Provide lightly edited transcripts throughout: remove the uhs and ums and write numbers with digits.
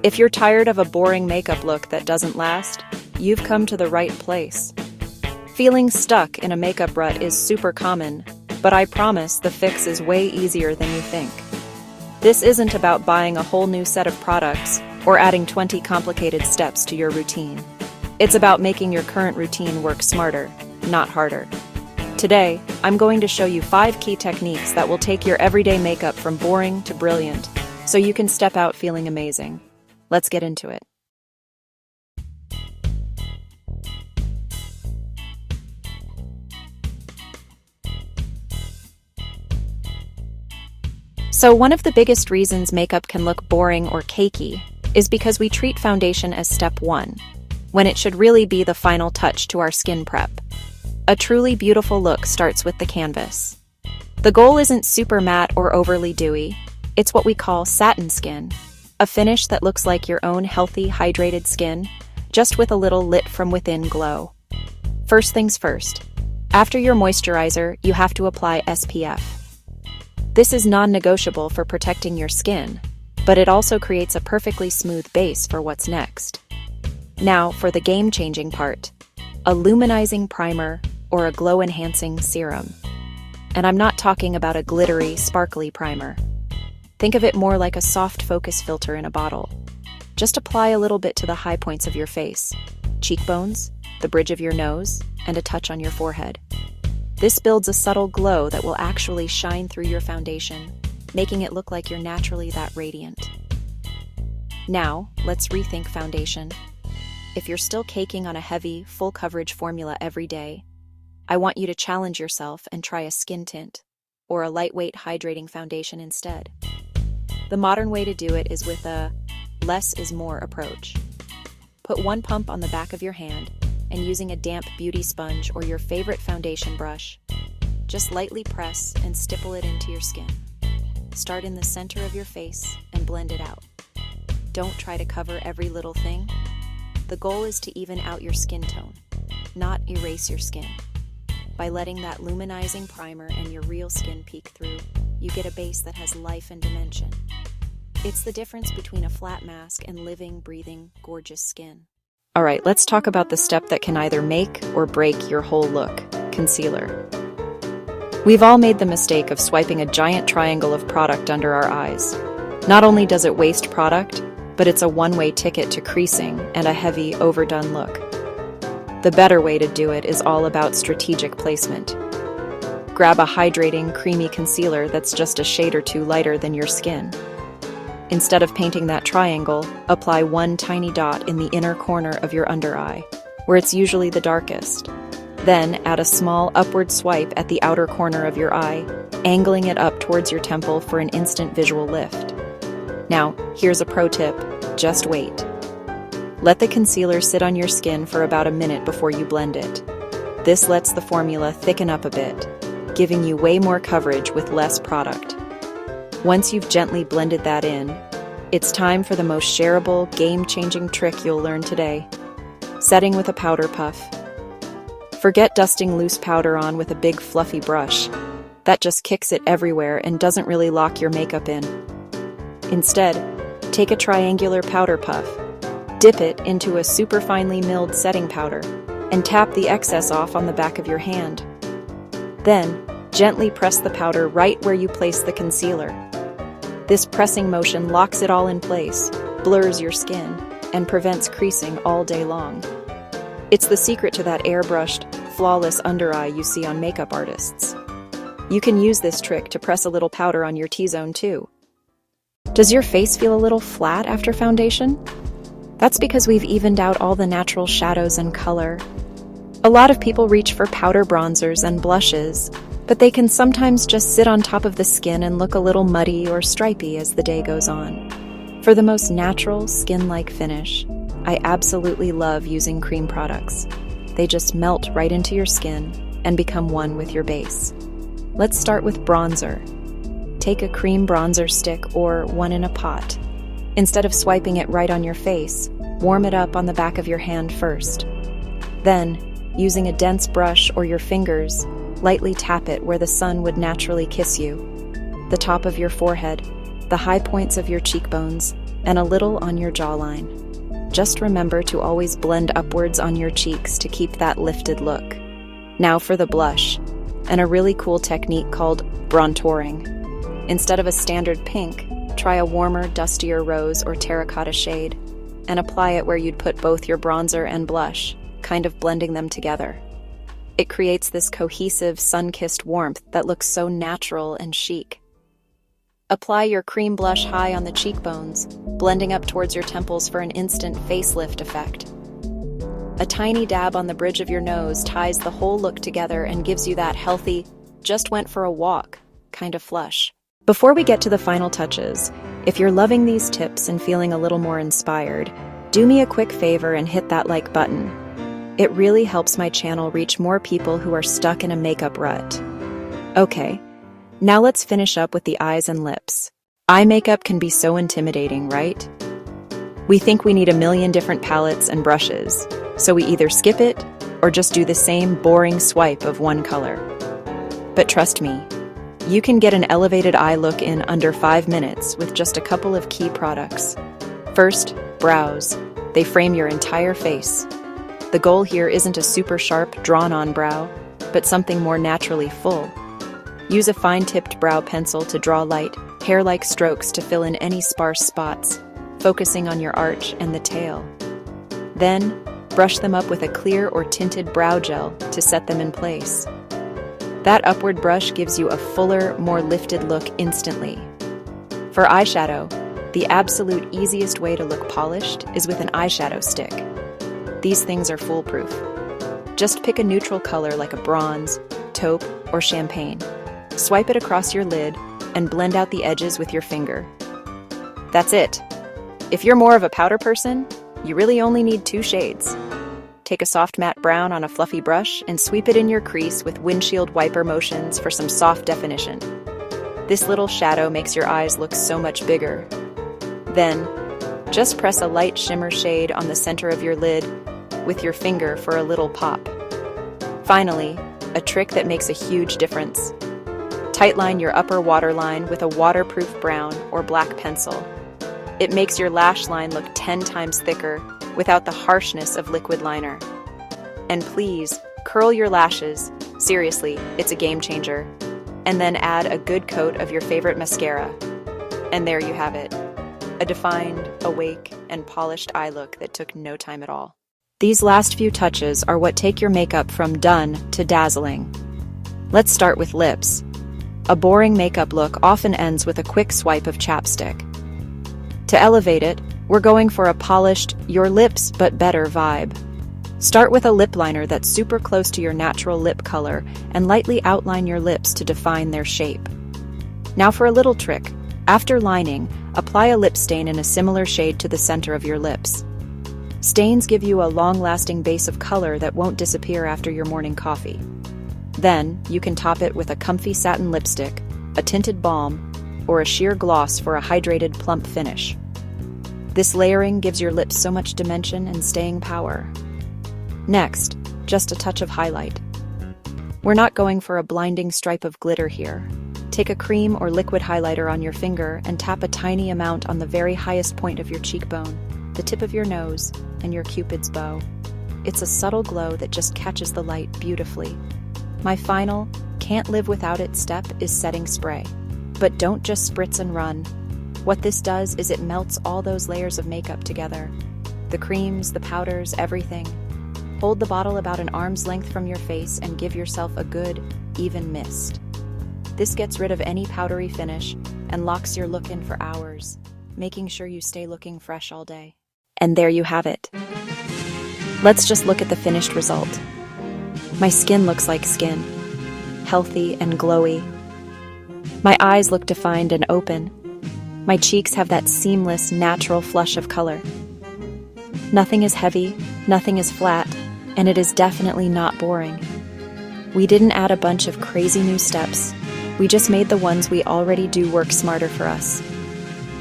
If you're tired of a boring makeup look that doesn't last, you've come to the right place. Feeling stuck in a makeup rut is super common, but I promise the fix is way easier than you think. This isn't about buying a whole new set of products or adding 20 complicated steps to your routine. It's about making your current routine work smarter, not harder. Today, I'm going to show you 5 key techniques that will take your everyday makeup from boring to brilliant, so you can step out feeling amazing. Let's get into it. So one of the biggest reasons makeup can look boring or cakey is because we treat foundation as step 1, when it should really be the final touch to our skin prep. A truly beautiful look starts with the canvas. The goal isn't super matte or overly dewy, it's what we call satin skin, a finish that looks like your own healthy, hydrated skin, just with a little lit from within glow. First things first, after your moisturizer, you have to apply SPF. This is non-negotiable for protecting your skin, but it also creates a perfectly smooth base for what's next. Now for the game-changing part, a luminizing primer or a glow-enhancing serum. And I'm not talking about a glittery, sparkly primer. Think of it more like a soft focus filter in a bottle. Just apply a little bit to the high points of your face, cheekbones, the bridge of your nose, and a touch on your forehead. This builds a subtle glow that will actually shine through your foundation, making it look like you're naturally that radiant. Now, let's rethink foundation. If you're still caking on a heavy, full-coverage formula every day, I want you to challenge yourself and try a skin tint, or a lightweight hydrating foundation instead. The modern way to do it is with a less is more approach. Put one pump on the back of your hand, and using a damp beauty sponge or your favorite foundation brush, just lightly press and stipple it into your skin. Start in the center of your face and blend it out. Don't try to cover every little thing. The goal is to even out your skin tone, not erase your skin. By letting that luminizing primer and your real skin peek through, you get a base that has life and dimension. It's the difference between a flat mask and living, breathing, gorgeous skin. All right, let's talk about the step that can either make or break your whole look, concealer. We've all made the mistake of swiping a giant triangle of product under our eyes. Not only does it waste product, but it's a one-way ticket to creasing and a heavy, overdone look. The better way to do it is all about strategic placement. Grab a hydrating, creamy concealer that's just a shade or two lighter than your skin. Instead of painting that triangle, apply one tiny dot in the inner corner of your under eye, where it's usually the darkest. Then add a small upward swipe at the outer corner of your eye, angling it up towards your temple for an instant visual lift. Now, here's a pro tip: just wait. Let the concealer sit on your skin for about a minute before you blend it. This lets the formula thicken up a bit, giving you way more coverage with less product. Once you've gently blended that in, it's time for the most shareable, game-changing trick you'll learn today: setting with a powder puff. Forget dusting loose powder on with a big fluffy brush. That just kicks it everywhere and doesn't really lock your makeup in. Instead, take a triangular powder puff, dip it into a super finely milled setting powder, and tap the excess off on the back of your hand. Then, gently press the powder right where you place the concealer. This pressing motion locks it all in place, blurs your skin, and prevents creasing all day long. It's the secret to that airbrushed, flawless under eye you see on makeup artists. You can use this trick to press a little powder on your T-zone too. Does your face feel a little flat after foundation? That's because we've evened out all the natural shadows and color. A lot of people reach for powder bronzers and blushes, but they can sometimes just sit on top of the skin and look a little muddy or stripy as the day goes on. For the most natural, skin-like finish, I absolutely love using cream products. They just melt right into your skin and become one with your base. Let's start with bronzer. Take a cream bronzer stick or one in a pot. Instead of swiping it right on your face, warm it up on the back of your hand first. Then, using a dense brush or your fingers, lightly tap it where the sun would naturally kiss you. The top of your forehead, the high points of your cheekbones, and a little on your jawline. Just remember to always blend upwards on your cheeks to keep that lifted look. Now for the blush, and a really cool technique called bronzing. Instead of a standard pink, try a warmer, dustier rose or terracotta shade, and apply it where you'd put both your bronzer and blush, kind of blending them together. It creates this cohesive, sun-kissed warmth that looks so natural and chic. Apply your cream blush high on the cheekbones, blending up towards your temples for an instant facelift effect. A tiny dab on the bridge of your nose ties the whole look together and gives you that healthy, just went for a walk kind of flush. Before we get to the final touches, if you're loving these tips and feeling a little more inspired, do me a quick favor and hit that like button. It really helps my channel reach more people who are stuck in a makeup rut. Okay, now let's finish up with the eyes and lips. Eye makeup can be so intimidating, right? We think we need a million different palettes and brushes, so we either skip it or just do the same boring swipe of one color. But trust me, you can get an elevated eye look in under 5 minutes with just a couple of key products. First, brows. They frame your entire face. The goal here isn't a super sharp, drawn-on brow, but something more naturally full. Use a fine-tipped brow pencil to draw light, hair-like strokes to fill in any sparse spots, focusing on your arch and the tail. Then, brush them up with a clear or tinted brow gel to set them in place. That upward brush gives you a fuller, more lifted look instantly. For eyeshadow, the absolute easiest way to look polished is with an eyeshadow stick. These things are foolproof. Just pick a neutral color like a bronze, taupe, or champagne. Swipe it across your lid and blend out the edges with your finger. That's it. If you're more of a powder person, you really only need 2 shades. Take a soft matte brown on a fluffy brush and sweep it in your crease with windshield wiper motions for some soft definition. This little shadow makes your eyes look so much bigger. Then, just press a light shimmer shade on the center of your lid with your finger for a little pop. Finally, a trick that makes a huge difference. Tightline your upper waterline with a waterproof brown or black pencil. It makes your lash line look 10 times thicker without the harshness of liquid liner. And please, curl your lashes. Seriously, it's a game changer. And then add a good coat of your favorite mascara. And there you have it. A defined, awake, and polished eye look that took no time at all. These last few touches are what take your makeup from done to dazzling. Let's start with lips. A boring makeup look often ends with a quick swipe of chapstick. To elevate it, we're going for a polished, your lips but better vibe. Start with a lip liner that's super close to your natural lip color and lightly outline your lips to define their shape. Now for a little trick. After lining, apply a lip stain in a similar shade to the center of your lips. Stains give you a long-lasting base of color that won't disappear after your morning coffee. Then, you can top it with a comfy satin lipstick, a tinted balm, or a sheer gloss for a hydrated, plump finish. This layering gives your lips so much dimension and staying power. Next, just a touch of highlight. We're not going for a blinding stripe of glitter here. Take a cream or liquid highlighter on your finger and tap a tiny amount on the very highest point of your cheekbone, the tip of your nose, and your Cupid's bow. It's a subtle glow that just catches the light beautifully. My final, can't live without it step is setting spray. But don't just spritz and run. What this does is it melts all those layers of makeup together. The creams, the powders, everything. Hold the bottle about an arm's length from your face and give yourself a good, even mist. This gets rid of any powdery finish and locks your look in for hours, making sure you stay looking fresh all day. And there you have it. Let's just look at the finished result. My skin looks like skin, healthy and glowy. My eyes look defined and open. My cheeks have that seamless, natural flush of color. Nothing is heavy, nothing is flat, and it is definitely not boring. We didn't add a bunch of crazy new steps. We just made the ones we already do work smarter for us.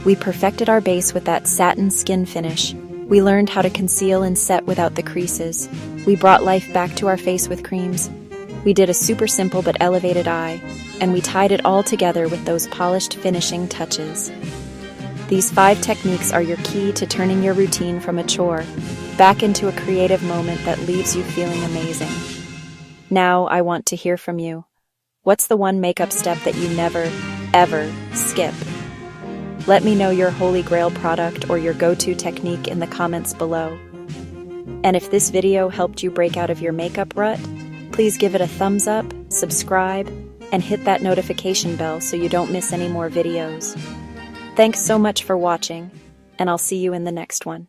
We perfected our base with that satin skin finish. We learned how to conceal and set without the creases. We brought life back to our face with creams. We did a super simple but elevated eye, and we tied it all together with those polished finishing touches. These 5 techniques are your key to turning your routine from a chore back into a creative moment that leaves you feeling amazing. Now I want to hear from you. What's the one makeup step that you never, ever skip? Let me know your holy grail product or your go-to technique in the comments below. And if this video helped you break out of your makeup rut, please give it a thumbs up, subscribe, and hit that notification bell so you don't miss any more videos. Thanks so much for watching, and I'll see you in the next one.